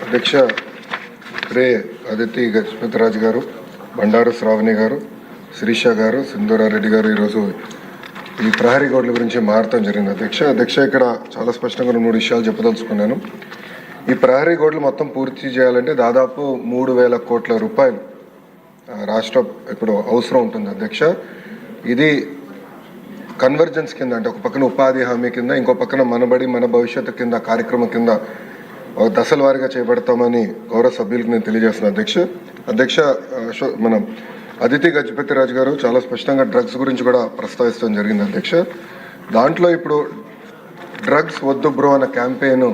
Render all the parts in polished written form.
అధ్యక్ష రే అదితి గజపతిరాజు గారు, బండారు శ్రావణి గారు, శిరీష గారు, సింధూరారెడ్డి గారు ఈరోజు ఈ ప్రహరీ గోడల గురించి మారటం జరిగింది. అధ్యక్ష ఇక్కడ చాలా స్పష్టంగా 3 విషయాలు చెప్పదలుచుకున్నాను. ఈ ప్రహరీ గోడలు మొత్తం పూర్తి చేయాలంటే దాదాపు 3,000 కోట్ల రూపాయలు రాష్ట్ర ఇప్పుడు అవసరం ఉంటుంది. అధ్యక్ష ఇది కన్వర్జెన్స్ కింద, అంటే ఒక పక్కన ఉపాధి హామీ కింద, ఇంకో పక్కన మనబడి మన భవిష్యత్తు కింద కార్యక్రమం కింద దశల వారీగా చేపడతామని గౌరవ సభ్యులకు నేను తెలియజేస్తున్నాను. అధ్యక్ష మన అదితి గజపతిరాజు గారు చాలా స్పష్టంగా డ్రగ్స్ గురించి కూడా ప్రస్తావించడం జరిగింది. అధ్యక్ష దాంట్లో ఇప్పుడు డ్రగ్స్ వద్దు బ్రో అన్న క్యాంపెయిన్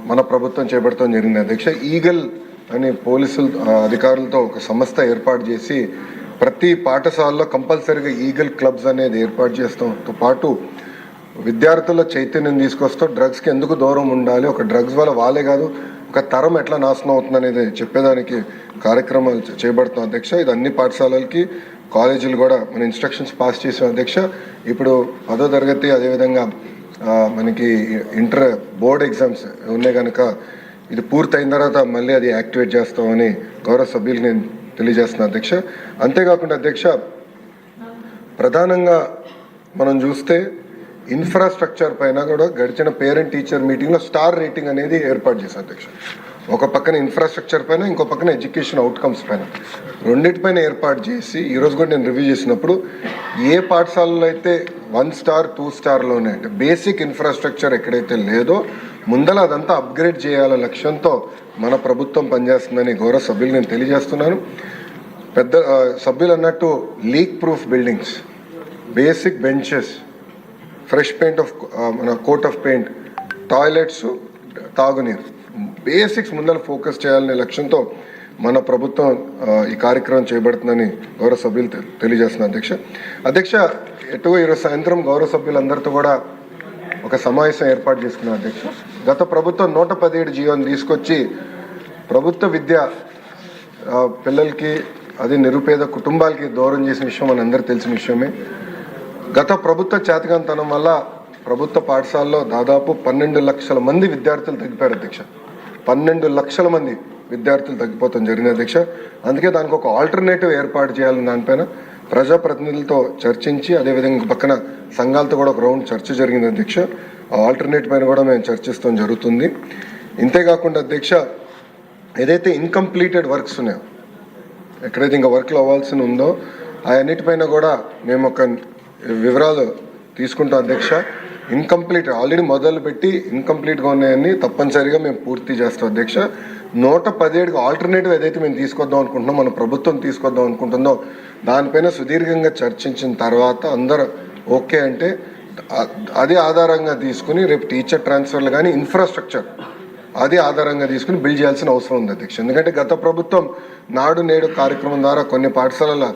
మన ప్రభుత్వం చేపడతాం జరిగింది. అధ్యక్ష ఈగల్ అని పోలీసులు అధికారులతో ఒక సంస్థ ఏర్పాటు చేసి ప్రతి పాఠశాలలో కంపల్సరీగా ఈగల్ క్లబ్స్ అనేది ఏర్పాటు చేస్తాంతో పాటు విద్యార్థుల చైతన్యం తీసుకొస్తూ డ్రగ్స్కి ఎందుకు దూరం ఉండాలి, ఒక డ్రగ్స్ వల్ల వాళ్ళే కాదు ఒక తరం ఎట్లా నాశనం అవుతుంది అనేది చెప్పేదానికి కార్యక్రమాలు చేపడుతున్నాం. అధ్యక్ష ఇది అన్ని పాఠశాలలకి కాలేజీలు కూడా మన ఇన్స్ట్రక్షన్స్ పాస్ చేసాం. అధ్యక్ష ఇప్పుడు 10వ తరగతి అదేవిధంగా మనకి ఇంటర్ బోర్డ్ ఎగ్జామ్స్ ఉన్నాయి కనుక ఇది పూర్తయిన తర్వాత మళ్ళీ అది యాక్టివేట్ చేస్తామని గౌరవ సభ్యులు నేను తెలియజేస్తున్నాను. అధ్యక్ష అంతేకాకుండా అధ్యక్ష ప్రధానంగా మనం చూస్తే ఇన్ఫ్రాస్ట్రక్చర్ పైన కూడా గడిచిన పేరెంట్ టీచర్ మీటింగ్లో స్టార్ రేటింగ్ అనేది ఏర్పాటు చేశారు. అధ్యక్ష ఒక పక్కన ఇన్ఫ్రాస్ట్రక్చర్ పైన, ఇంకో పక్కన ఎడ్యుకేషన్ అవుట్కమ్స్ పైన రెండింటిపైన ఏర్పాటు చేసి ఈరోజు కూడా నేను రివ్యూ చేసినప్పుడు ఏ పాఠశాలలో అయితే 1 స్టార్ 2 స్టార్లోనే అంటే బేసిక్ ఇన్ఫ్రాస్ట్రక్చర్ ఎక్కడైతే లేదో ముందల అదంతా అప్గ్రేడ్ చేయాల లక్ష్యంతో మన ప్రభుత్వం పనిచేస్తుందని గౌరవ సభ్యులు నేను తెలియజేస్తున్నాను. పెద్ద సభ్యులు అన్నట్టు leak proof buildings, basic benches, fresh paint of మన కోట్ ఆఫ్ పెయింట్, టాయిలెట్స్, తాగునీరు, బేసిక్స్ ముందర ఫోకస్ చేయాలనే లక్ష్యంతో మన ప్రభుత్వం ఈ కార్యక్రమం చేయబడుతుందని గౌరవ సభ్యులు తెలియజేస్తున్నారు. అధ్యక్ష ఎటువో ఈరోజు సాయంత్రం గౌరవ సభ్యులందరితో కూడా ఒక సమావేశం ఏర్పాటు చేసుకున్నారు. అధ్యక్ష గత ప్రభుత్వం 117 జీవోని తీసుకొచ్చి ప్రభుత్వ విద్య పిల్లలకి అది నిరుపేద కుటుంబాలకి దూరం చేసిన విషయం మన అందరూ తెలిసిన విషయమే. గత ప్రభుత్వ చేతకాంతనం వల్ల ప్రభుత్వ పాఠశాలలో దాదాపు 12 లక్షల మంది విద్యార్థులు తగ్గిపోయారు. అధ్యక్ష 12 లక్షల మంది విద్యార్థులు తగ్గిపోతాం జరిగింది. అధ్యక్ష అందుకే దానికి ఒక ఆల్టర్నేటివ్ ఏర్పాటు చేయాలని దానిపైన ప్రజాప్రతినిధులతో చర్చించి అదేవిధంగా పక్కన సంఘాలతో కూడా ఒక రౌండ్ చర్చ జరిగింది. అధ్యక్ష ఆ ఆల్టర్నేట్ పైన కూడా మేము చర్చిస్తాం జరుగుతుంది. ఇంతేకాకుండా అధ్యక్ష ఏదైతే ఇన్కంప్లీటెడ్ వర్క్స్ ఉన్నాయో, ఎక్కడైతే ఇంకా వర్క్లు అవ్వాల్సి ఉందో అవన్నిటిపైన కూడా మేము ఒక వివరాలు తీసుకుంటాం. అధ్యక్ష ఇన్కంప్లీట్ ఆల్రెడీ మొదలుపెట్టి ఇన్కంప్లీట్గా ఉన్నాయని తప్పనిసరిగా మేము పూర్తి చేస్తాం. అధ్యక్ష 117 ఆల్టర్నేటివ్ ఏదైతే మేము తీసుకొద్దాం అనుకుంటున్నాం, మన ప్రభుత్వం తీసుకొద్దాం అనుకుంటుందో దానిపైన సుదీర్ఘంగా చర్చించిన తర్వాత అందరూ ఓకే అంటే అది ఆధారంగా తీసుకుని రేపు టీచర్ ట్రాన్స్ఫర్లు కానీ ఇన్ఫ్రాస్ట్రక్చర్ అది ఆధారంగా తీసుకుని బిల్డ్ చేయాల్సిన అవసరం ఉంది. అధ్యక్ష ఎందుకంటే గత ప్రభుత్వం నాడు నేడు కార్యక్రమం ద్వారా కొన్ని పాఠశాలల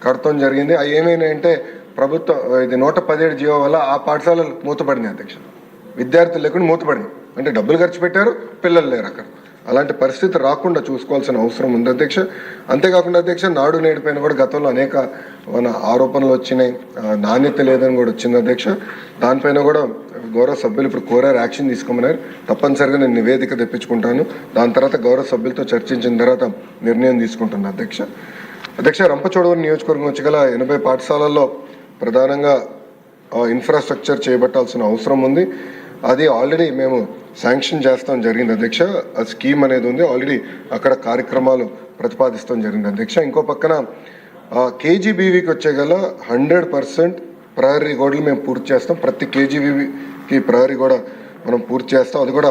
కడతం జరిగింది. అవి ఏమైనాయంటే ప్రభుత్వం ఇది 117 జీవో వల్ల ఆ పాఠశాలలు మూతపడింది. అధ్యక్ష విద్యార్థులు లేకుండా మూతపడింది, అంటే డబ్బులు ఖర్చు పెట్టారు, పిల్లలు లేరు అక్కడ. అలాంటి పరిస్థితి రాకుండా చూసుకోవాల్సిన అవసరం ఉంది. అధ్యక్ష అంతేకాకుండా అధ్యక్ష నాడు నేడు పైన కూడా గతంలో అనేక మన ఆరోపణలు వచ్చినాయి, నాణ్యత లేదని కూడా వచ్చింది. అధ్యక్ష దానిపైన కూడా గౌరవ సభ్యులు ఇప్పుడు కోరారు, యాక్షన్ తీసుకోమన్నారు. తప్పనిసరిగా నేను నివేదిక తెప్పించుకుంటాను. దాని తర్వాత గౌరవ సభ్యులతో చర్చించిన తర్వాత నిర్ణయం తీసుకుంటున్నాను. అధ్యక్ష రంపచోడవరం నియోజకవర్గం వచ్చి గల 80 పాఠశాలల్లో ప్రధానంగా ఇన్ఫ్రాస్ట్రక్చర్ చేపట్టాల్సిన అవసరం ఉంది. అది ఆల్రెడీ మేము శాంక్షన్ చేస్తాం జరిగింది. అధ్యక్ష ఆ స్కీమ్ అనేది ఉంది, ఆల్రెడీ అక్కడ కార్యక్రమాలు ప్రతిపాదిస్తాం జరిగింది. అధ్యక్ష ఇంకో పక్కన కేజీబీవీకి వచ్చే గల 100% ప్రహరీ గోడలు మేము పూర్తి చేస్తాం. ప్రతి కేజీబీవీకి ప్రహరీ గోడ మనం పూర్తి చేస్తాం. అది కూడా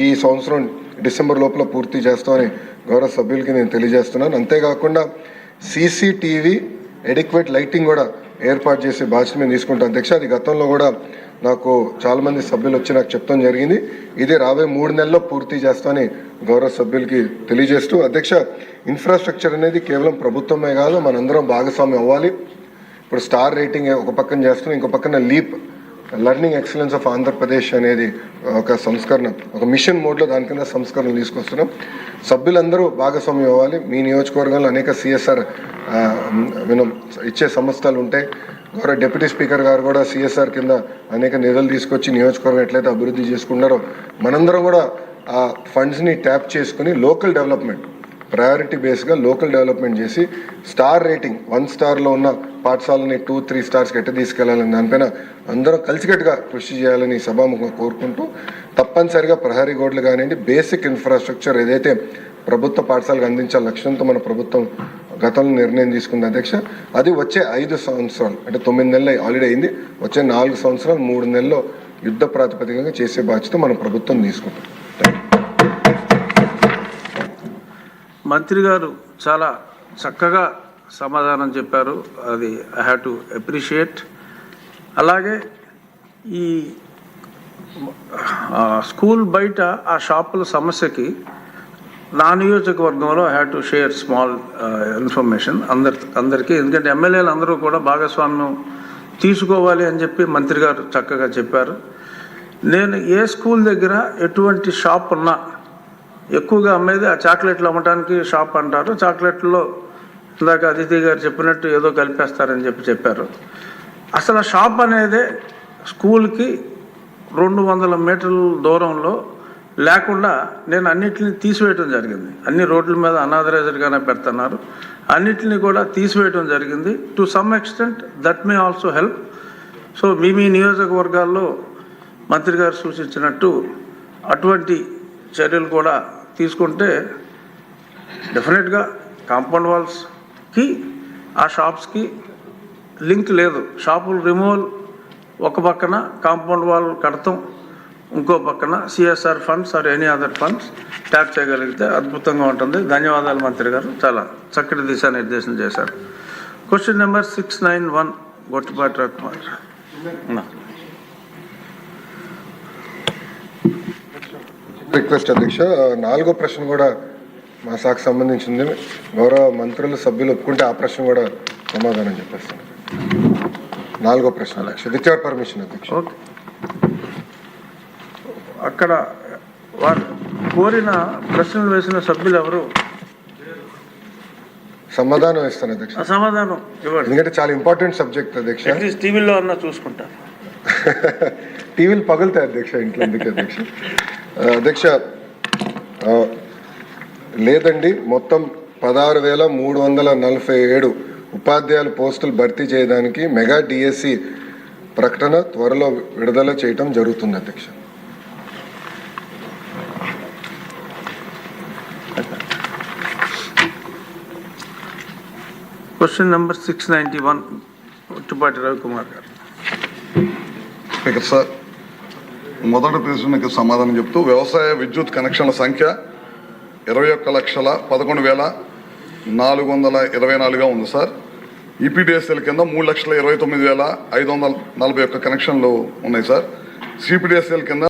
ఈ సంవత్సరం డిసెంబర్ లోపల పూర్తి చేస్తామని గౌరవ సభ్యులకి నేను తెలియజేస్తున్నాను. అంతేకాకుండా సీసీటీవీ ఎడిక్వేట్ లైటింగ్ కూడా ఏర్పాటు చేసే బాధ్యత మేము తీసుకుంటాం. అధ్యక్ష అది గతంలో కూడా నాకు చాలామంది సభ్యులు వచ్చి నాకు చెప్తాం జరిగింది. ఇది రాబోయే 3 నెలల్లో పూర్తి చేస్తామని గౌరవ సభ్యులకి తెలియజేస్తూ అధ్యక్ష ఇన్ఫ్రాస్ట్రక్చర్ అనేది కేవలం ప్రభుత్వమే కాదు, మనందరం భాగస్వామ్యం అవ్వాలి. ఇప్పుడు స్టార్ రేటింగ్ ఒక పక్కన చేస్తున్నాం, ఇంకో పక్కన leap learning excellence of Andhra Pradesh అనేది ఒక సంస్కరణ, ఒక మిషన్ మోడ్లో దాని కింద సంస్కరణలు తీసుకొస్తున్నాం. సభ్యులందరూ భాగస్వామ్యం అవ్వాలి. మీ నియోజకవర్గంలో అనేక CSR ఇచ్చే సంస్థలు ఉంటాయి, గౌరవ డిప్యూటీ స్పీకర్ గారు కూడా సిఎస్ఆర్ కింద అనేక నిధులు తీసుకొచ్చి నియోజకవర్గం ఎట్లయితే అభివృద్ధి చేసుకున్నారో మనందరం కూడా ఆ ఫండ్స్ని ట్యాప్ చేసుకుని లోకల్ డెవలప్మెంట్ ప్రయారిటీ బేస్గా లోకల్ డెవలప్మెంట్ చేసి స్టార్ రేటింగ్ 1 స్టార్లో ఉన్న పాఠశాలని 2-3 స్టార్స్కి ఎట్ట తీసుకెళ్లాలని దానిపైన అందరం కలిసికట్టుగా కృషి చేయాలని సభాముఖంగా కోరుకుంటూ తప్పనిసరిగా ప్రహరీ గోడలు కానివ్వండి బేసిక్ ఇన్ఫ్రాస్ట్రక్చర్ ఏదైతే ప్రభుత్వ పాఠశాలకు అందించాల లక్ష్యంతో మన ప్రభుత్వం గతంలో నిర్ణయం తీసుకుంది అధ్యక్ష, అది వచ్చే 5 సంవత్సరాలు అంటే 9 నెలలు ఆల్రెడీ అయింది, వచ్చే 4 సంవత్సరాలు 3 నెలల్లో యుద్ధ ప్రాతిపదికగా చేసే బాధ్యత మన ప్రభుత్వం తీసుకుంటాం. మంత్రి గారు చాలా చక్కగా సమాధానం చెప్పారు, అది ఐ హ్యావ్ టు అప్రిషియేట్. అలాగే ఈ స్కూల్ బయట ఆ షాపుల సమస్యకి నా నియోజకవర్గంలో I have to share small information అందరికీ, ఎందుకంటే ఎమ్మెల్యేలు అందరూ కూడా భాగస్వామ్యం తీసుకోవాలి అని చెప్పి మంత్రి గారు చక్కగా చెప్పారు. నేను ఏ స్కూల్ దగ్గర ఎటువంటి షాప్ ఉన్నా ఎక్కువగా అమ్మేది ఆ చాక్లెట్లు అమ్మటానికి షాప్ అంటారు. చాక్లెట్లో ఇందాక అతిథి గారు చెప్పినట్టు ఏదో కలిపేస్తారని చెప్పారు. అసలు ఆ షాప్ అనేది స్కూల్కి 200 మీటర్ల దూరంలో లేకుండా నేను అన్నిటిని తీసివేయటం జరిగింది. అన్ని రోడ్ల మీద అనాథరైజర్గానే పెడుతున్నారు, అన్నిటిని కూడా తీసివేయటం జరిగింది. To some extent that may also help. So మీ నియోజకవర్గాల్లో మంత్రి గారు సూచించినట్టు అటువంటి చర్యలు కూడా తీసుకుంటే డెఫినెట్గా కాంపౌండ్ వాల్స్కి ఆ షాప్స్కి లింక్ లేదు. షాపులు రిమూవల్ ఒక పక్కన, కాంపౌండ్ వాల్ కడతాం ఇంకో పక్కన, CSR funds or any other funds tap చేయగలిగితే అద్భుతంగా ఉంటుంది. ధన్యవాదాలు మంత్రి గారు, చాలా చక్కటి దిశానిర్దేశం చేశారు. Question number 691 Gottipati Ravikumar. Request అధ్యక్ష, 4వ ప్రశ్న కూడా మా శాఖకు సంబంధించింది. గౌరవ మంత్రులు సభ్యులు ఒప్పుకుంటే ఆ ప్రశ్న కూడా సమాధానం చెప్పేస్తాను. 4వ ప్రశ్న అధ్యక్ష, విత్ యువర్ పర్మిషన్ అధ్యక్ష. ఓకే, అక్కడ వారు కోరిన ప్రశ్నలు వేసిన సభ్యులు ఎవరు? సమాధానం ఇస్తాను అధ్యక్ష. సమాధానం ఇవ్వండి, ఎందుకంటే చాలా ఇంపార్టెంట్ సబ్జెక్ట్ అధ్యక్ష. టీవీలో అన్నా చూసుకుంటారు. టీవీలు పగులుతాయి అధ్యక్ష ఇంట్లో, ఎందుకు అధ్యక్ష? అధ్యక్ష లేదండి, మొత్తం 16,347 ఉపాధ్యాయుల పోస్టులు భర్తీ చేయడానికి మెగా డిఎస్సి ప్రకటన త్వరలో విడుదల చేయటం జరుగుతుంది అధ్యక్ష. క్వశ్చన్ నెంబర్ 691 గొట్టిపాటి రవికుమార్ గారు. స్పీకర్ సార్, మొదటి ప్రశ్నకు సమాధానం చెప్తూ వ్యవసాయ విద్యుత్ కనెక్షన్ల సంఖ్య 21,11,424గా ఉంది సార్. ఈపీడీఎస్ఎల్ కింద 3,29,541 కనెక్షన్లు ఉన్నాయి సార్. సిపిడిఎస్ఎల్ కింద